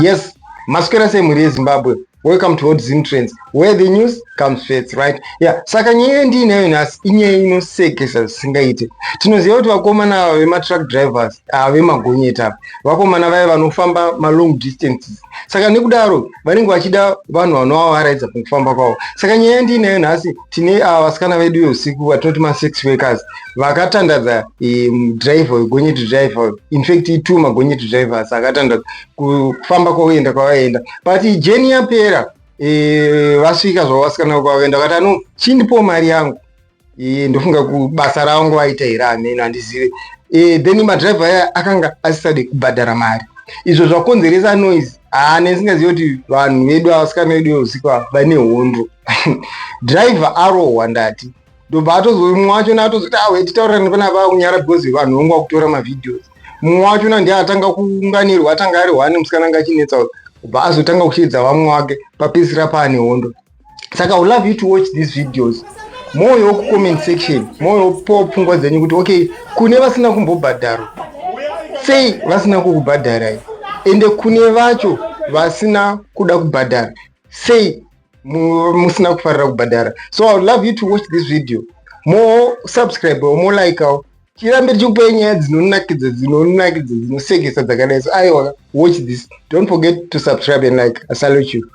Yes, Masquerade Semuri Zimbabwe. Welcome to Odzin Trends, where the news comes first, right? Yeah, saka nyaya ndinayo nhasi inyaya inosekesa zvisingaite. Tinoziva kuti vakomana vema-truck drivers vemagonyeta vakomana vaya vanofamba ma-long distances. Saka nekudaro vanenge vachida vanhu vanovavaraidza mukufamba kwavo. Saka nyaya ndinayo nhasi tine vasikana vedu veusiku vatinoti ma-sex workers vakatandadza driver wegonyeti driver, in fact itu magonyeti drivers akatandadza kufamba kwavoenda kwavaenda, but jeni yapera vasvika zvavasikana kwavaenda vakati ano chindipo mari yangu, ndofunga kubasa ravangu vaita here amene handizive. Then madriver aya akanga asisade kubhadhara mari, izvo zvakonzeresa noise. Nesingazivi kuti vanhu vedu vasikana vedu veusiku vane hondo. Driver arohwa ndati ndobva atozoi mumwe wachona atozoti titaurira panapa unyara because vanhu vonga kutora mavideos. Mumwe wachona ndiye atanga kuunganirwa, atanga ari hwani musikana anga achinetsa kubva azotanga kushedza vamwe wake papedzisira paane hondo. Saka I would love you to watch these videos. Moyo comment section, moyo po pfungwa dzenyu kuti okay, kune vasina kumbobhadhara, sei vasina kukubhadharai, ende kune vacho vasina kuda kubhadhara, sei musina kufarira kubhadhara. So I would love you to watch this video. More subscribe or more like out. Chirambe chikupai nyaya dzinonakidza dzinosekesa dzakadai. So aiwa, watch this. Don't forget to subscribe and like. I salute you.